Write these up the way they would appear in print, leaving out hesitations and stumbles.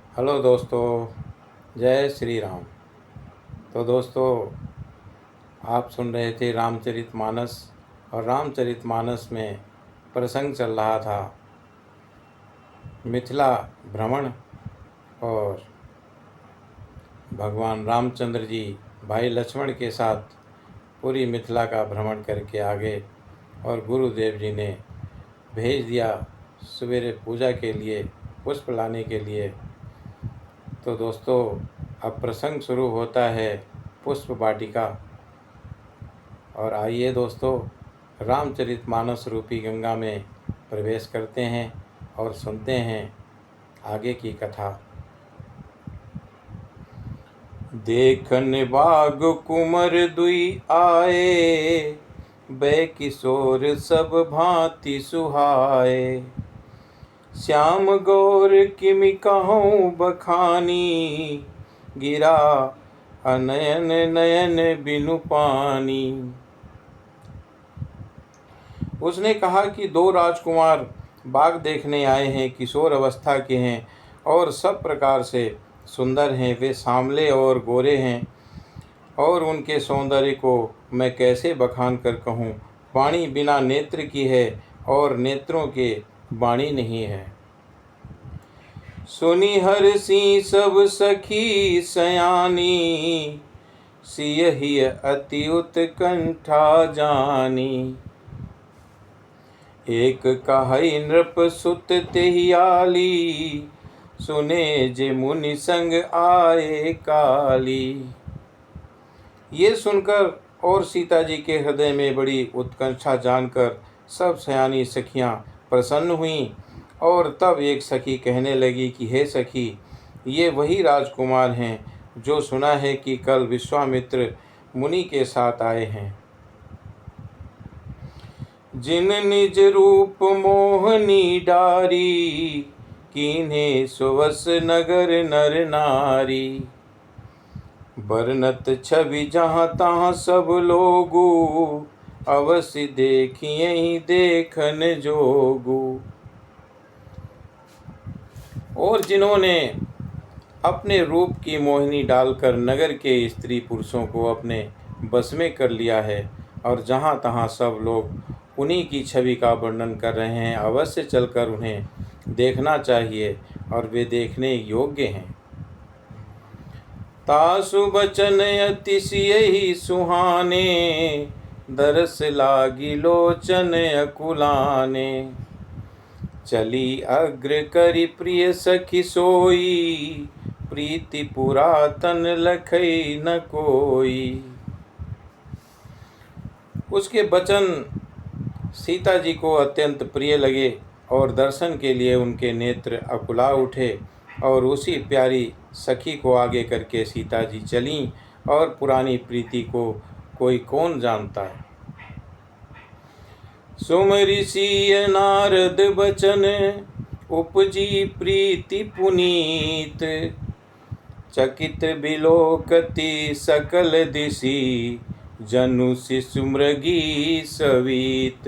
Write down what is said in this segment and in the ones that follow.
Hello दोस्तों, जय श्री राम। तो दोस्तों, आप सुन रहे थे रामचरितमानस। और रामचरितमानस में प्रसंग चल रहा था मिथिला भ्रमण। और भगवान रामचंद्र जी भाई लक्ष्मण के साथ पूरी मिथिला का भ्रमण करके आ गए। और गुरुदेव जी ने भेज दिया सवेरे पूजा के लिए, पुष्प लाने के लिए। तो दोस्तों, अब प्रसंग शुरू होता है पुष्प वाटिका। और आइए दोस्तों, रामचरितमानस रूपी गंगा में प्रवेश करते हैं और सुनते हैं आगे की कथा। देखन बाग कुंवर दुई आए, बै किशोर सब भांति सुहाए। श्याम गौर किमि कहूँ बखानी, गिरा अनयन नयन बिनु पानी। उसने कहा कि दो राजकुमार बाग देखने आए हैं, किशोर अवस्था के हैं और सब प्रकार से सुंदर हैं। वे सांवले और गोरे हैं और उनके सौंदर्य को मैं कैसे बखान कर कहूँ। वाणी बिना नेत्र की है और नेत्रों के वाणी नहीं है। सुनी हरसी सब सखी सयानी, सियहि अति उत्कंठा जानी। एक कहई नृप सुत तेहि आली, सुने जे मुनि संग आए काली। ये सुनकर और सीता जी के हृदय में बड़ी उत्कंठा जानकर सब सयानी सखियां प्रसन्न हुईं। और तब एक सखी कहने लगी कि हे सखी, ये वही राजकुमार हैं जो सुना है कि कल विश्वामित्र मुनि के साथ आए हैं। जिन निज रूप मोहनी डारी, कीन्हे सुवस नगर नर नारी। बरनत छवि जहाँ तहाँ सब लोगू, अवश्य देखिए ही देखन जोगू। और जिन्होंने अपने रूप की मोहिनी डालकर नगर के स्त्री पुरुषों को अपने बस में कर लिया है, और जहाँ तहाँ सब लोग उन्हीं की छवि का वर्णन कर रहे हैं। अवश्य चलकर उन्हें देखना चाहिए और वे देखने योग्य हैं। तासु बचन अतिशय सुहाने, दरस लागी लोचन अकुलाने। चली अग्र करी प्रिय सखी सोई, प्रीति पुरातन लखई न कोई। उसके वचन सीता जी को अत्यंत प्रिय लगे और दर्शन के लिए उनके नेत्र अकुला उठे। और उसी प्यारी सखी को आगे करके सीता जी चलीं। और पुरानी प्रीति को कोई कौन जानता है। सुमरि सिय नारद बचन, उपजी प्रीति पुनीत। चकित बिलोकति सकल दिशि, जनु शिशु मृगी सवीत।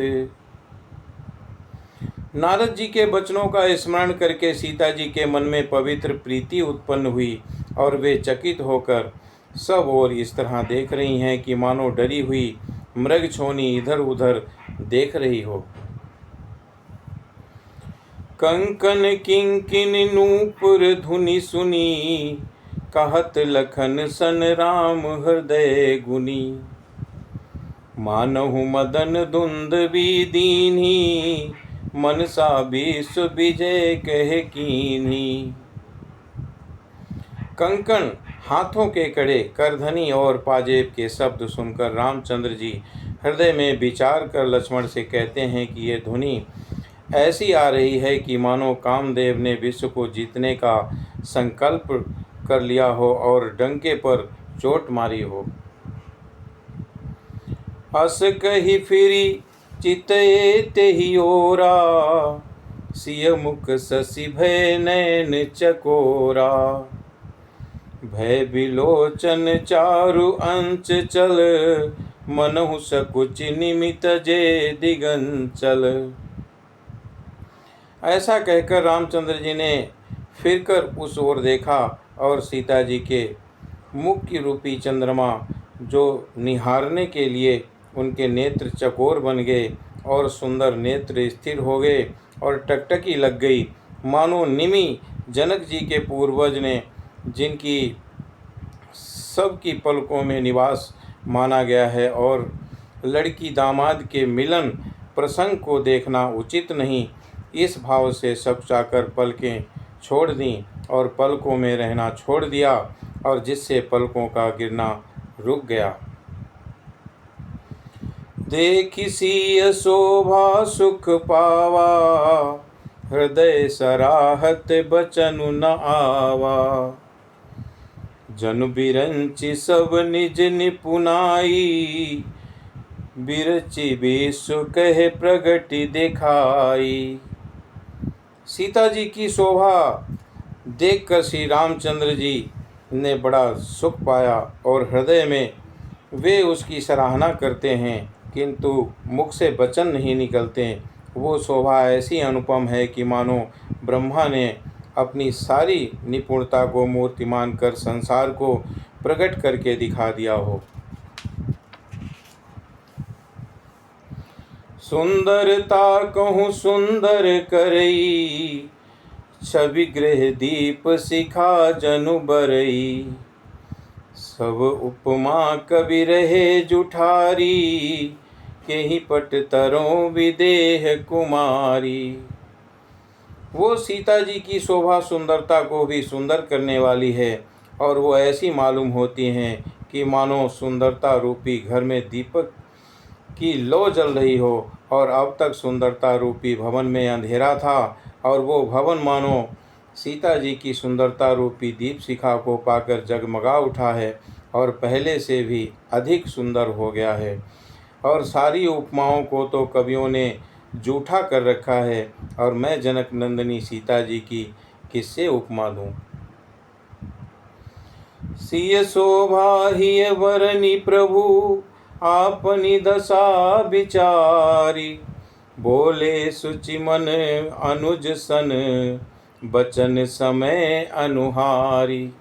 नारद जी के वचनों का स्मरण करके सीता जी के मन में पवित्र प्रीति उत्पन्न हुई और वे चकित होकर सब ओर इस तरह देख रही हैं कि मानो डरी हुई मृगछोनी इधर उधर देख रही हो। कंकन किंकिन नूपुर धुनि सुनी, कहत लखन सन राम हृदय गुनी। मानहु मदन दुंदुभि दीन्ही, मनसा विश्व विजय कह कीन्ही। कंकण, हाथों के कड़े, करधनी और पाजेब के शब्द सुनकर रामचंद्र जी हृदय में विचार कर लक्ष्मण से कहते हैं कि ये ध्वनि ऐसी आ रही है कि मानो कामदेव ने विश्व को जीतने का संकल्प कर लिया हो और डंके पर चोट मारी हो। अस कही फिरी चितये तेहि ओरा, सिय मुख शशि भय नयन चकोरा। भय बिलोचन चारु अंच चल, मनहु सकुच निमित जे दिगंचल। ऐसा कहकर रामचंद्र जी ने फिरकर उस ओर देखा और सीता जी के मुख की रूपी चंद्रमा जो निहारने के लिए उनके नेत्र चकोर बन गए और सुंदर नेत्र स्थिर हो गए और टकटकी लग गई, मानो निमि जनक जी के पूर्वज ने, जिनकी सबकी पलकों में निवास माना गया है, और लड़की दामाद के मिलन प्रसंग को देखना उचित नहीं, इस भाव से सकचाकर पलकें छोड़ दीं और पलकों में रहना छोड़ दिया, और जिससे पलकों का गिरना रुक गया। देखि सिय शोभा सुख पावा, हृदय सराहत बचनु न आवा। जनु बिरंचि सब निज निपुनाई, बिरचि विश्व कहे प्रगति दिखाई। सीता जी की शोभा देखकर श्री रामचंद्र जी ने बड़ा सुख पाया और हृदय में वे उसकी सराहना करते हैं, किंतु मुख से वचन नहीं निकलते। वो शोभा ऐसी अनुपम है कि मानो ब्रह्मा ने अपनी सारी निपुणता को मूर्तिमान कर संसार को प्रकट करके दिखा दिया हो। सुंदरता कहूँ सुंदर करई, छवि गृह दीप शिखा जनु बरई। सब उपमा कवि रहे जुठारी, केहि पट तरों विदेह कुमारी। वो सीता जी की शोभा सुंदरता को भी सुंदर करने वाली है, और वो ऐसी मालूम होती हैं कि मानो सुंदरता रूपी घर में दीपक की लौ जल रही हो, और अब तक सुंदरता रूपी भवन में अंधेरा था, और वो भवन मानो सीता जी की सुंदरता रूपी दीप शिखा को पाकर जगमगा उठा है और पहले से भी अधिक सुंदर हो गया है। और सारी उपमाओं को तो कवियों ने जूठा कर रखा है, और मैं जनक नंदिनी सीता जी की किससे उपमा दूं। सिय शोभा हिय वरनी प्रभु, आपनी दशा विचारी। बोले सुचि मन अनुज सन, बचन समय अनुहारी।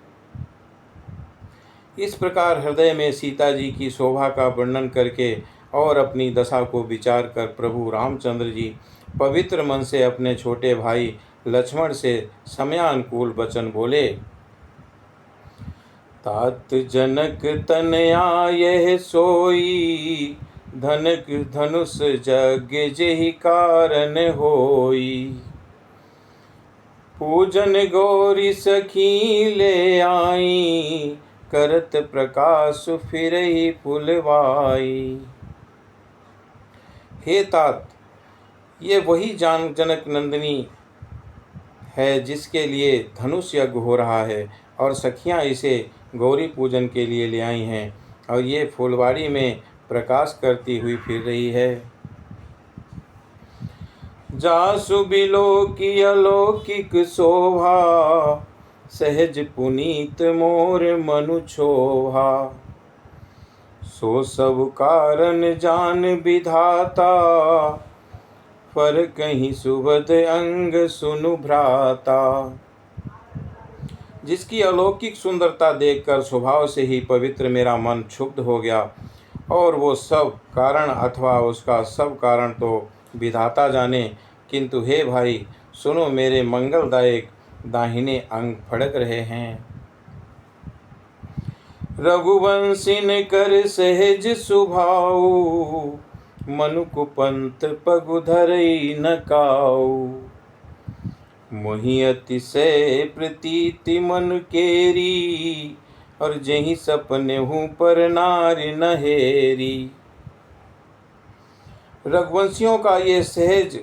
इस प्रकार हृदय में सीता जी की शोभा का वर्णन करके और अपनी दशा को विचार कर प्रभु रामचंद्र जी पवित्र मन से अपने छोटे भाई लक्ष्मण से समयानुकूल वचन बोले। तात जनक तनया यह सोई, धनक धनुष यज्ञ जेहि कारण होई। पूजन गौरी सखी ले आई, करत प्रकाश फिरहि फुलवाई। हे तात, ये वही जनक नंदिनी है जिसके लिए धनुष यज्ञ हो रहा है, और सखियां इसे गौरी पूजन के लिए ले आई हैं, और ये फुलवाड़ी में प्रकाश करती हुई फिर रही है। जासु बिलोकी अलौकिक शोभा, सहज पुनीत मोर मनु छोभा। सो सब कारण जान विधाता, पर कहीं सुबद अंग सुनु भ्राता। जिसकी अलौकिक सुंदरता देखकर स्वभाव से ही पवित्र मेरा मन क्षुब्ध हो गया, और वो सब कारण अथवा उसका सब कारण तो विधाता जाने, किंतु हे भाई सुनो, मेरे मंगलदायक दाहिने अंग फड़क रहे हैं। रघुवंशी ने कर सहज सुभाऊ, मनु कुपंत पगु धरई न काऊ। मोहि अतिशय प्रतीति मन केरी, और जहि सपने हूँ पर नारी नहेरी। रघुवंशियों का ये सहज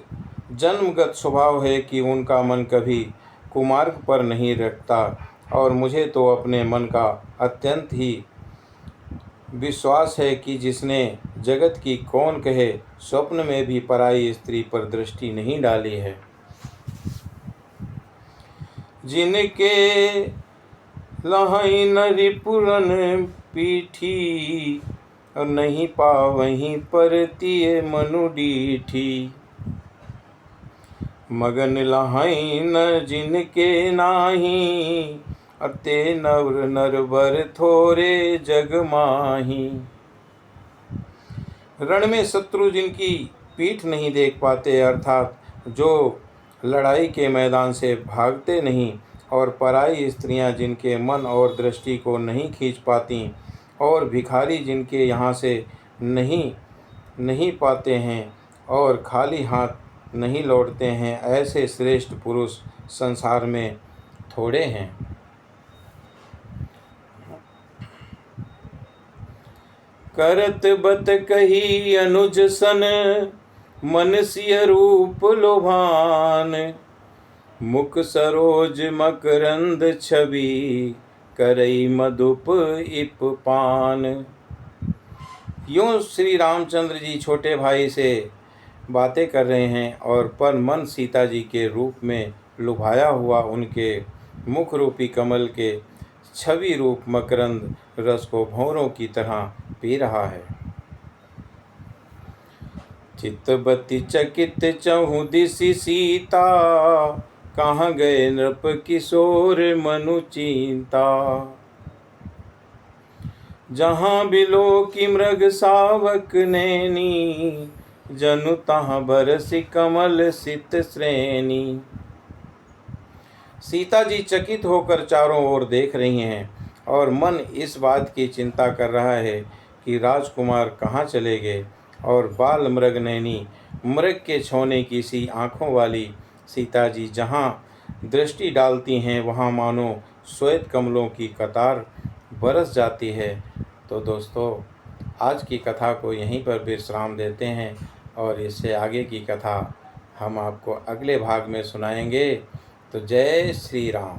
जन्मगत स्वभाव है कि उनका मन कभी कुमार्ग पर नहीं रखता, और मुझे तो अपने मन का अत्यंत ही विश्वास है कि जिसने जगत की कौन कहे स्वप्न में भी पराई स्त्री पर दृष्टि नहीं डाली है। जिनके लहई नरि पुरन पीठी, और नहीं पावहीं पर तिये मनु डीठी। मगन लहाई न जिनके नाही, अते नर नरबर थोरे जग माही। रण में शत्रु जिनकी पीठ नहीं देख पाते, अर्थात जो लड़ाई के मैदान से भागते नहीं, और पराई स्त्रियां जिनके मन और दृष्टि को नहीं खींच पाती, और भिखारी जिनके यहाँ से नहीं पाते हैं, और खाली हाथ नहीं लौटते हैं, ऐसे श्रेष्ठ पुरुष संसार में थोड़े हैं। करत बत कही अनुज सन, मन सिय रूप लोभान। मुख सरोज मकरंद छवि, करई मधुप इप पान। यूं श्री रामचंद्र जी छोटे भाई से बातें कर रहे हैं, और पर मन सीता जी के रूप में लुभाया हुआ उनके मुख रूपी कमल के छवि रूप मकरंद रस को भंवरों की तरह पी रहा है। चित्तबती चकित चहु दिसि सीता, कहाँ गए नृप किशोर मनु चिंता। जहाँ बिलो की मृग सावक नैनी, जनु तहाँ बरसि कमल सित श्रेणी। सीता जी चकित होकर चारों ओर देख रही हैं, और मन इस बात की चिंता कर रहा है कि राजकुमार कहाँ चले गए, और बाल मृग नैनी मृग के छौने की सी आँखों वाली सीता जी जहाँ दृष्टि डालती हैं, वहाँ मानो श्वेत कमलों की कतार बरस जाती है। तो दोस्तों, आज की कथा को यहीं पर विश्राम देते हैं, और इससे आगे की कथा हम आपको अगले भाग में सुनाएंगे। तो जय श्री राम।